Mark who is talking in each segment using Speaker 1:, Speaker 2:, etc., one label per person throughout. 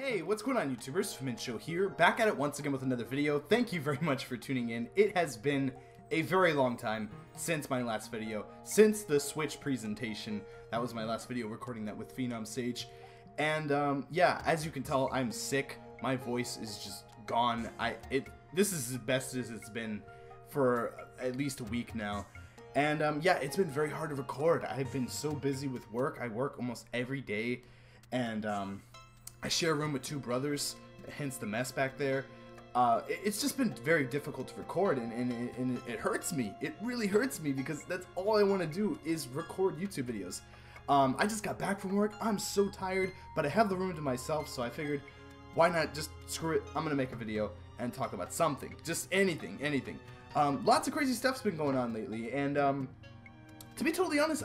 Speaker 1: Hey, what's going on, YouTubers? Fuminsho here, back at it once again with another video. Thank you very much for tuning in. It has been a very long time since my last video, since the Switch presentation. That was my last video, recording that with Phenom Sage. And yeah, as you can tell, I'm sick. My voice is just gone. This is as best as it's been for at least a week now. And yeah, it's been very hard to record. I've been so busy with work. I work almost every day, and I share a room with two brothers, hence the mess back there. It's just been very difficult to record, and it hurts me. It really hurts me because that's all I want to do is record YouTube videos. I just got back from work. I'm so tired, but I have the room to myself, so I figured, why not just screw it? I'm gonna make a video and talk about something, just anything. Lots of crazy stuff's been going on lately, and to be totally honest,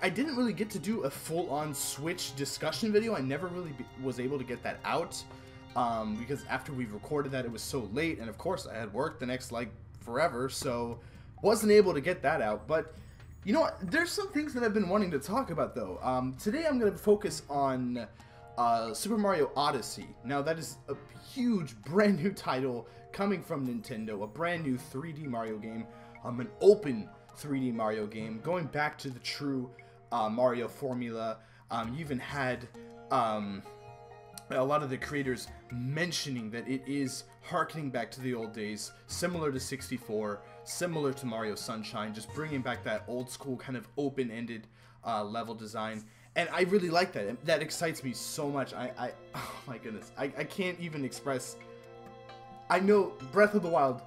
Speaker 1: I didn't really get to do a full-on Switch discussion video. I never really was able to get that out because after we recorded that, it was so late, and of course I had work the next like forever, so wasn't able to get that out. But you know what? There's some things that I've been wanting to talk about though. Today I'm going to focus on Super Mario Odyssey. Now that is a huge brand new title coming from Nintendo, a brand new 3D Mario game, an open 3D Mario game, going back to the true Mario formula. You even had a lot of the creators mentioning that it is harkening back to the old days, similar to 64, similar to Mario Sunshine, just bringing back that old school kind of open-ended level design. And I really like that. That excites me so much. Oh my goodness, I can't even express. I know Breath of the Wild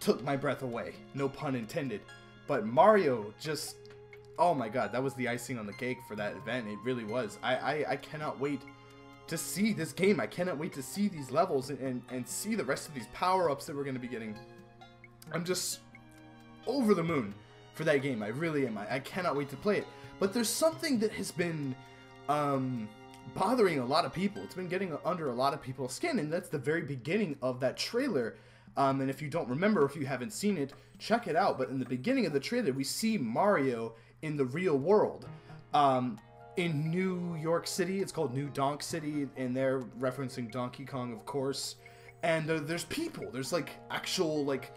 Speaker 1: took my breath away, no pun intended. But Mario just, oh my god, that was the icing on the cake for that event. It really was. I cannot wait to see this game. I cannot wait to see these levels and see the rest of these power-ups that we're going to be getting. I'm just over the moon for that game. I really am. I cannot wait to play it. But there's something that has been bothering a lot of people. It's been getting under a lot of people's skin, and that's the very beginning of that trailer. And if you don't remember, if you haven't seen it, check it out. But in the beginning of the trailer, we see Mario in the real world. In New York City, it's called New Donk City, and they're referencing Donkey Kong, of course. And there's people. There's like actual like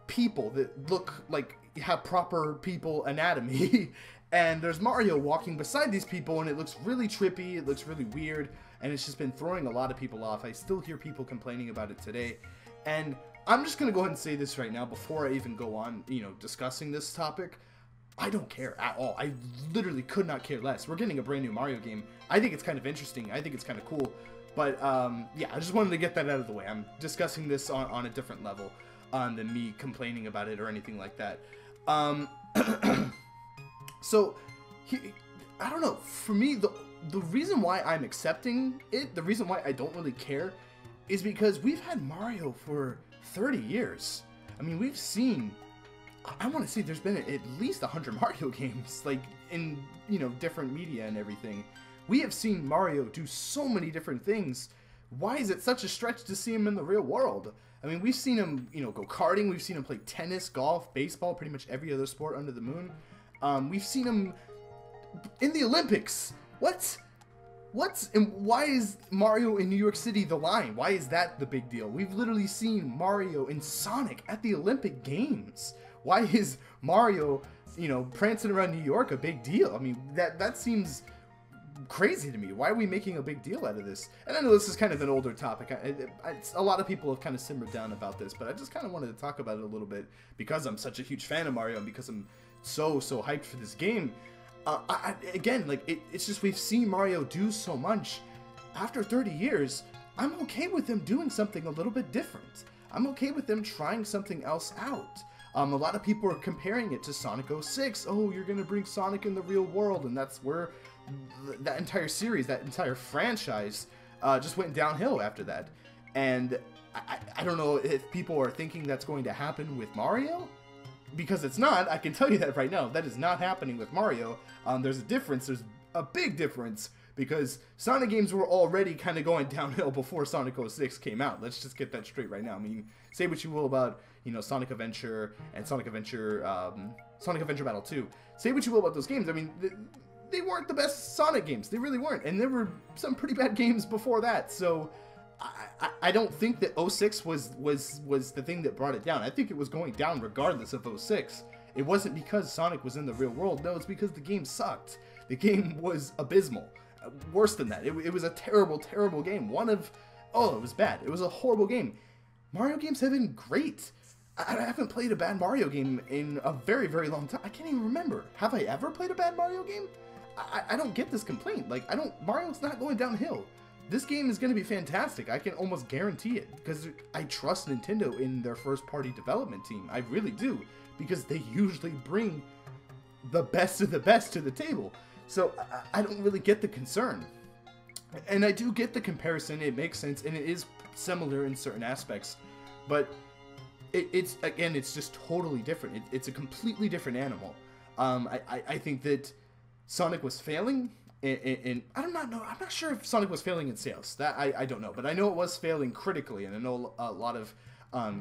Speaker 1: people that look like have proper people anatomy. And there's Mario walking beside these people, and it looks really trippy. It looks really weird, and it's just been throwing a lot of people off. I still hear people complaining about it today, and I'm just going to go ahead and say this right now before I even go on, discussing this topic. I don't care at all. I literally could not care less. We're getting a brand new Mario game. I think it's kind of interesting. I think it's kind of cool. But, yeah, I just wanted to get that out of the way. I'm discussing this on a different level than me complaining about it or anything like that. So, I don't know. For me, the reason why I'm accepting it, the reason why I don't really care, is because we've had Mario for 30 years. I mean, we've seen, I want to say there's been at least 100 Mario games, like, in, different media and everything. We have seen Mario do so many different things. Why is it such a stretch to see him in the real world? I mean, we've seen him, go karting, we've seen him play tennis, golf, baseball, pretty much every other sport under the moon. We've seen him in the Olympics. And why is Mario in New York City the line? Why is that the big deal? We've literally seen Mario and Sonic at the Olympic Games. Why is Mario, prancing around New York a big deal? I mean, that seems crazy to me. Why are we making a big deal out of this? And I know this is kind of an older topic. A lot of people have kind of simmered down about this, but I just kind of wanted to talk about it a little bit because I'm such a huge fan of Mario and because I'm so hyped for this game. Again, like, it's just we've seen Mario do so much. After 30 years, I'm okay with them doing something a little bit different. I'm okay with them trying something else out. A lot of people are comparing it to Sonic 06. Oh, you're going to bring Sonic in the real world, and that's where that entire series, that entire franchise, just went downhill after that. And I don't know if people are thinking that's going to happen with Mario. Because it's not, I can tell you that right now. That is not happening with Mario. There's a difference. There's a big difference. Because Sonic games were already kind of going downhill before Sonic 06 came out. Let's just get that straight right now. I mean, say what you will about, Sonic Adventure and Sonic Adventure Battle 2. Say what you will about those games. I mean, they weren't the best Sonic games. They really weren't. And there were some pretty bad games before that. So I don't think that 06 was the thing that brought it down. I think it was going down regardless of 06. It wasn't because Sonic was in the real world. No, it's because the game sucked. The game was abysmal. Worse than that. It was a terrible, terrible game. It was bad. It was a horrible game. Mario games have been great. I haven't played a bad Mario game in a very, very long time. I can't even remember. Have I ever played a bad Mario game? I don't get this complaint. Like, Mario's not going downhill. This game is going to be fantastic. I can almost guarantee it because I trust Nintendo in their first-party development team. I really do, because they usually bring the best of the best to the table. So I don't really get the concern. And I do get the comparison. It makes sense, and it is similar in certain aspects. But it's just totally different. It's a completely different animal. I think that Sonic was failing. I don't know. I'm not sure if Sonic was failing in sales. That I don't know, but I know it was failing critically, and I know a lot of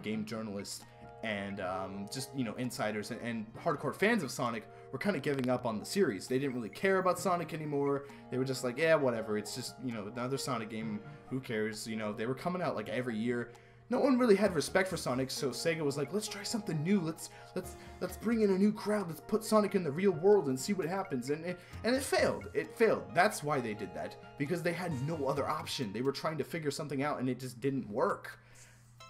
Speaker 1: game journalists and just insiders and hardcore fans of Sonic were kind of giving up on the series. They didn't really care about Sonic anymore. They were just like, yeah, whatever. It's just another Sonic game. Who cares? They were coming out like every year. No one really had respect for Sonic, so Sega was like, let's try something new. Let's bring in a new crowd. Let's put Sonic in the real world and see what happens. And it failed. It failed. That's why they did that, because they had no other option. They were trying to figure something out, and it just didn't work.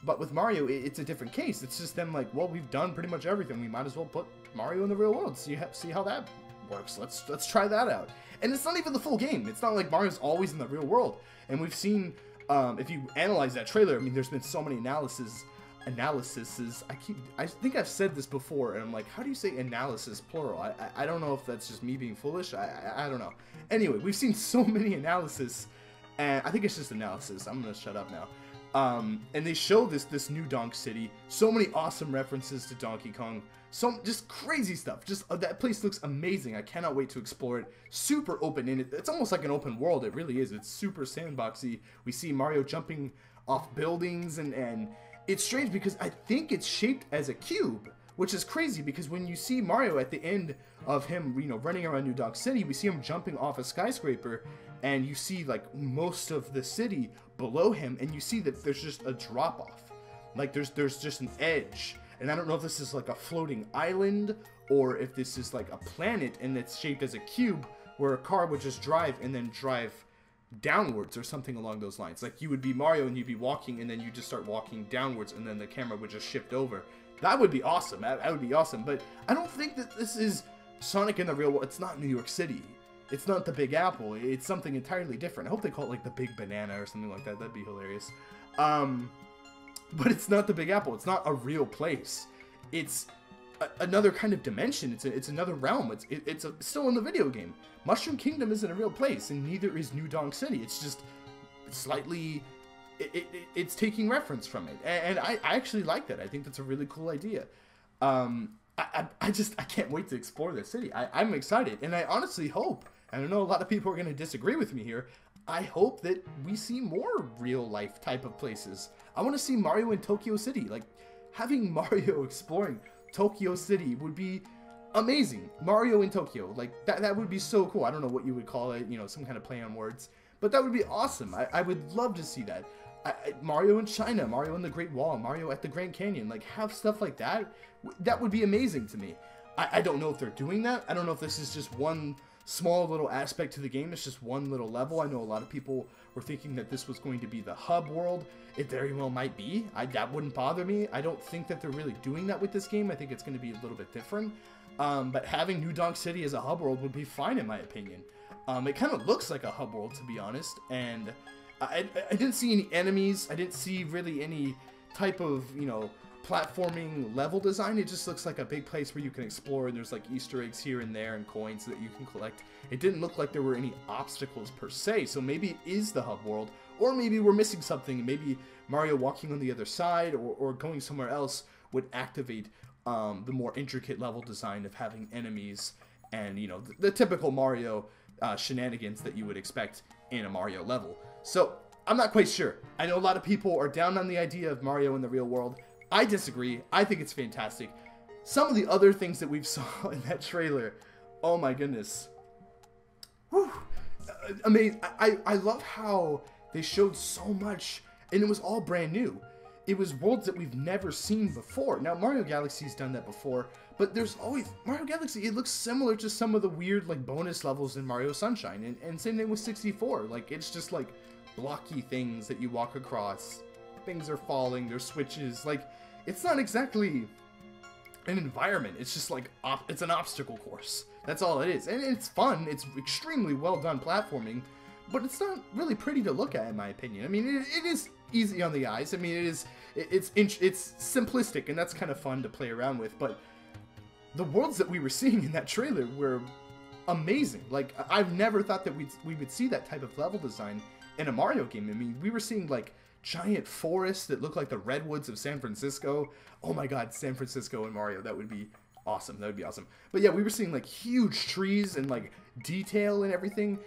Speaker 1: But with Mario, it's a different case. It's just them like, well, we've done pretty much everything. We might as well put Mario in the real world. See how that works. Let's try that out. And it's not even the full game. It's not like Mario's always in the real world. And we've seen. If you analyze that trailer, I mean, there's been so many analyses. I think I've said this before, and I'm like, how do you say analysis plural? I don't know if that's just me being foolish. I don't know. Anyway, we've seen so many analysis, and I think it's just analysis. I'm gonna shut up now. And they show this new Donk City. So many awesome references to Donkey Kong. Just crazy stuff. Just that place looks amazing. I cannot wait to explore it. Super open, and it's almost like an open world. It really is. It's super sandboxy. We see Mario jumping off buildings, and it's strange because I think it's shaped as a cube, which is crazy because when you see Mario at the end of him, running around New Donk City, we see him jumping off a skyscraper, and you see like most of the city below him, and you see that there's just a drop off. Like there's just an edge. And I don't know if this is like a floating island or if this is like a planet and it's shaped as a cube where a car would just drive and then drive downwards or something along those lines. Like you would be Mario and you'd be walking and then you just start walking downwards and then the camera would just shift over. That would be awesome. That would be awesome. But I don't think that this is Sonic in the real world. It's not New York City. It's not the Big Apple. It's something entirely different. I hope they call it like the Big Banana or something like that. That'd be hilarious. But it's not the Big Apple. It's not a real place. It's another kind of dimension. It's another realm. It's still in the video game. Mushroom Kingdom isn't a real place, and neither is New Donk City. It's just slightly... It's taking reference from it. And I actually like that. I think that's a really cool idea. I can't wait to explore this city. I'm excited, and I honestly hope, and I know a lot of people are going to disagree with me here, I hope that we see more real-life type of places. I want to see Mario in Tokyo City. Like, having Mario exploring Tokyo City would be amazing. Mario in Tokyo. Like, that would be so cool. I don't know what you would call it, some kind of play on words. But that would be awesome. I would love to see that. Mario in China, Mario in the Great Wall, Mario at the Grand Canyon. Like, have stuff like that. That would be amazing to me. I don't know if they're doing that. I don't know if this is just one small little aspect to the game. It's just one little level. I know a lot of people were thinking that this was going to be the hub world. It very well might be. That wouldn't bother me. I don't think that they're really doing that with this game. I think it's going to be a little bit different. But having New Donk City as a hub world would be fine in my opinion. It kind of looks like a hub world, to be honest. And I didn't see any enemies. I didn't see really any type of, platforming level design. It just looks like a big place where you can explore, and there's like Easter eggs here and there and coins that you can collect. It didn't look like there were any obstacles per se, so maybe it is the hub world, or maybe we're missing something. Maybe Mario walking on the other side or going somewhere else would activate the more intricate level design of having enemies and, the typical Mario shenanigans that you would expect in a Mario level. So I'm not quite sure. I know a lot of people are down on the idea of Mario in the real world. I disagree. I think it's fantastic. Some of the other things that we've saw in that trailer, oh my goodness. whew, amazing. I love how they showed so much, and it was all brand new. It was worlds that we've never seen before. Now, Mario Galaxy's done that before, but there's always... Mario Galaxy, it looks similar to some of the weird, like, bonus levels in Mario Sunshine, and same thing with 64. Like, it's just, like, blocky things that you walk across. Things are falling, there's switches. Like, it's not exactly an environment. It's just, like, it's an obstacle course. That's all it is. And it's fun. It's extremely well done platforming, but it's not really pretty to look at, in my opinion. I mean, it is easy on the eyes. I mean, it's simplistic, and that's kind of fun to play around with, but the worlds that we were seeing in that trailer were amazing. Like, I've never thought that we would see that type of level design in a Mario game. I mean, we were seeing, like, giant forests that look like the redwoods of San Francisco. Oh my god, San Francisco and Mario, that would be awesome. That would be awesome. But yeah, we were seeing, like, huge trees and, like, detail and everything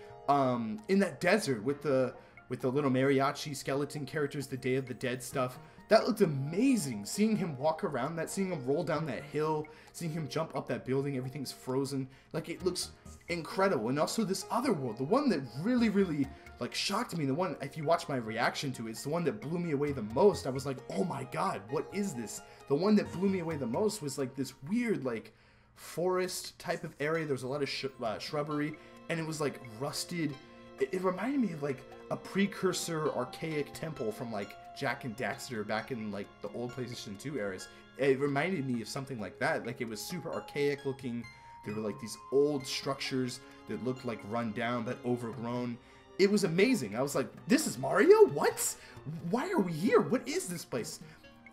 Speaker 1: in that desert with the little mariachi skeleton characters, the Day of the Dead stuff. That looked amazing. Seeing him walk around that, seeing him roll down that hill, seeing him jump up that building, everything's frozen. Like, it looks incredible. And also this other world, the one that really, really, like, shocked me, the one, if you watch my reaction to it, it's the one that blew me away the most. I was like, oh my god, what is this? The one that blew me away the most was, like, this weird, like, forest type of area. There was a lot of shrubbery, and it was, like, rusted. It reminded me of, like, a precursor archaic temple from, like, Jak and Daxter back in, like, the old PlayStation 2 eras. It reminded me of something like that. Like, it was super archaic looking. There were, like, these old structures that looked, like, run down but overgrown. It was amazing. I was like, this is Mario? What? Why are we here? What is this place?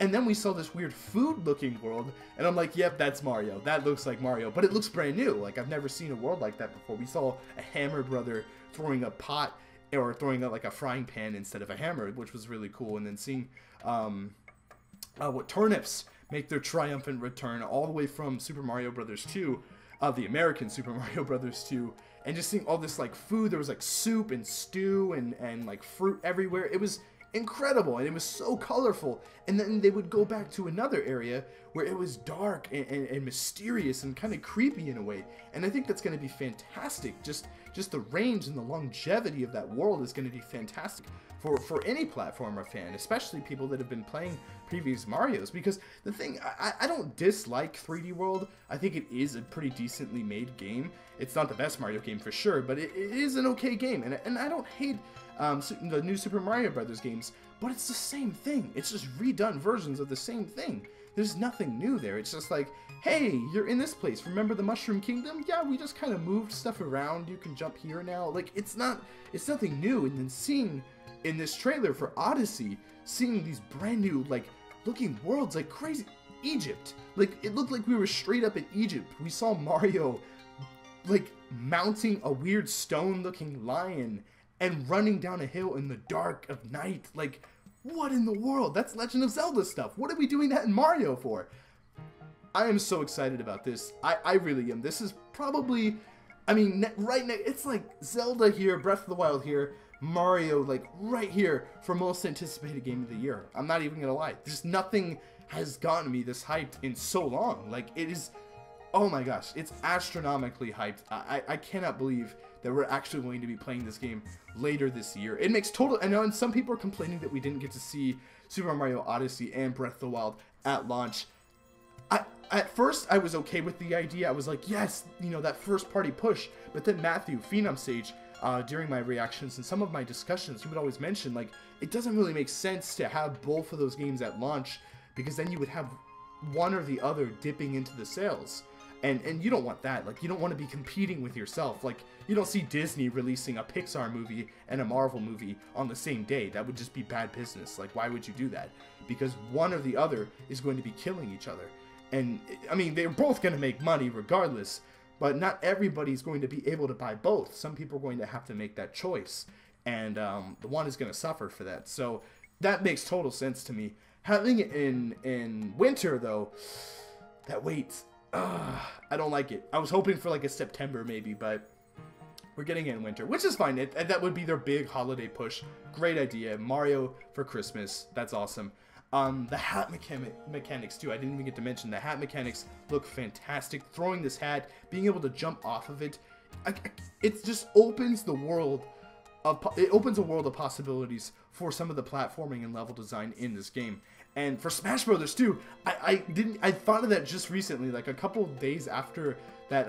Speaker 1: And then we saw this weird food-looking world, and I'm like, yep, that's Mario. That looks like Mario, but it looks brand new. Like, I've never seen a world like that before. We saw a hammer brother throwing a pot, or throwing out, like, a frying pan instead of a hammer, which was really cool. And then seeing what turnips make their triumphant return all the way from Super Mario Bros. 2, the American Super Mario Bros. 2, and just seeing all this, like, food. There was, like, soup and stew and like, fruit everywhere. It was incredible, and it was so colorful. And then they would go back to another area where it was dark and mysterious and kind of creepy in a way. And I think that's going to be fantastic. Just the range and the longevity of that world is going to be fantastic for any platformer fan, especially people that have been playing previous Marios. Because the thing, I don't dislike 3D World. I think it is a pretty decently made game. It's not the best Mario game for sure, but it is an okay game. And I don't hate the new Super Mario Brothers games, but it's the same thing. It's just redone versions of the same thing. There's nothing new there. It's just like, hey, you're in this place. Remember the Mushroom Kingdom? Yeah, we just kind of moved stuff around. You can jump here now. Like, it's nothing new. And then seeing in this trailer for Odyssey, seeing these brand new, like, looking worlds, like crazy. Egypt. Like, it looked like we were straight up in Egypt. We saw Mario, like, mounting a weird stone-looking lion and running down a hill in the dark of night. Like, what in the world? That's Legend of Zelda stuff. What are we doing that in Mario for? I am so excited about this. I really am. This is probably, I mean, right now, it's like Zelda here, Breath of the Wild here, Mario, like, right here for most anticipated game of the year. I'm not even gonna lie. Just nothing has gotten me this hyped in so long. Like, it is, oh my gosh, it's astronomically hyped. I cannot believe that we're actually going to be playing this game later this year. It makes total, I know, and some people are complaining that we didn't get to see Super Mario Odyssey and Breath of the Wild at launch. At first, I was okay with the idea. I was like, yes, you know, that first party push. But then Matthew, Phenom Sage, during my reactions and some of my discussions, he would always mention, like, it doesn't really make sense to have both of those games at launch, because then you would have one or the other dipping into the sales. And you don't want that. Like, you don't want to be competing with yourself. Like, you don't see Disney releasing a Pixar movie and a Marvel movie on the same day. That would just be bad business. Like, why would you do that? Because one or the other is going to be killing each other. And, I mean, they're both going to make money regardless, but not everybody's going to be able to buy both. Some people are going to have to make that choice, and the one is going to suffer for that. So that makes total sense to me. Having it in winter, though, that wait, I don't like it. I was hoping for like a September maybe, but we're getting it in winter, which is fine. That would be their big holiday push. Great idea. Mario for Christmas. That's awesome. The hat mechanics too. I didn't even get to mention the hat mechanics look fantastic. Throwing this hat, being able to jump off of it it just opens the world it opens a world of possibilities for some of the platforming and level design in this game. And for Smash Brothers too, I thought of that just recently, like a couple of days after that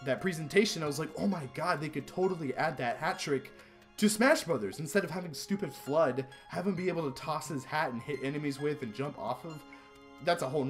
Speaker 1: that presentation. I was like, oh my god, they could totally add that hat trick to Smash Brothers. Instead of having stupid Flood, have him be able to toss his hat and hit enemies with and jump off of. That's the whole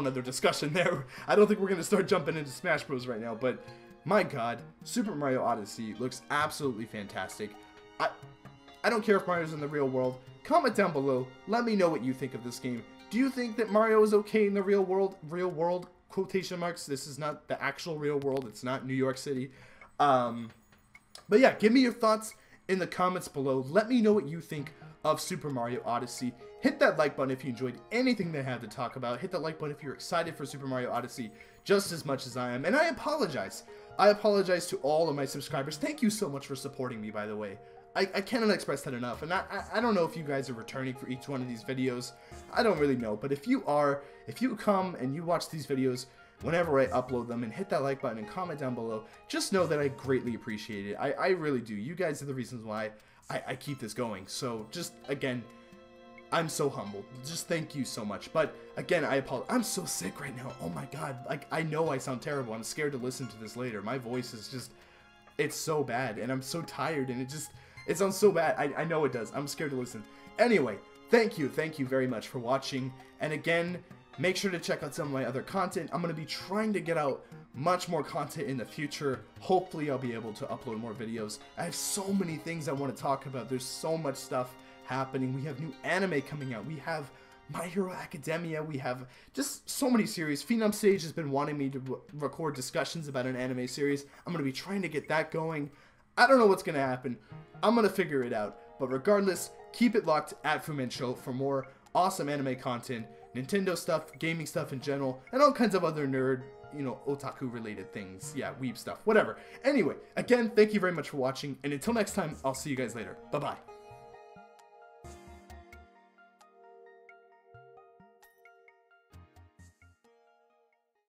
Speaker 1: nother discussion there. I don't think we're gonna start jumping into Smash Bros right now, but my god, Super Mario Odyssey looks absolutely fantastic. I don't care if Mario's in the real world. Comment down below. Let me know what you think of this game. Do you think that Mario is okay in the real world? Real world, quotation marks. This is not the actual real world. It's not New York City. But yeah, give me your thoughts in the comments below. Let me know what you think of Super Mario Odyssey. Hit that like button if you enjoyed anything they had to talk about. Hit that like button if you're excited for Super Mario Odyssey just as much as I am. And I apologize. I apologize to all of my subscribers. Thank you so much for supporting me, by the way. I cannot express that enough. And I don't know if you guys are returning for each one of these videos. I don't really know. But if you are, if you come and you watch these videos whenever I upload them and hit that like button and comment down below, just know that I greatly appreciate it. I really do. You guys are the reasons why I keep this going. So just, again, I'm so humbled. Just thank you so much. But again, I apologize. I'm so sick right now. Oh my god. Like, I know I sound terrible. I'm scared to listen to this later. My voice is just, it's so bad. And I'm so tired. And it sounds so bad. I know it does. I'm scared to listen. Anyway, thank you very much for watching. And again, make sure to check out some of my other content. I'm going to be trying to get out much more content in the future. Hopefully, I'll be able to upload more videos. I have so many things I want to talk about. There's so much stuff happening. We have new anime coming out. We have My Hero Academia. We have just so many series. Phenom Sage has been wanting me to record discussions about an anime series. I'm going to be trying to get that going. I don't know what's going to happen. I'm going to figure it out. But regardless, keep it locked at Fuminsho for more awesome anime content, Nintendo stuff, gaming stuff in general, and all kinds of other nerd, you know, otaku related things. Yeah, weeb stuff, whatever. Anyway, again, thank you very much for watching, and until next time, I'll see you guys later. Bye-bye.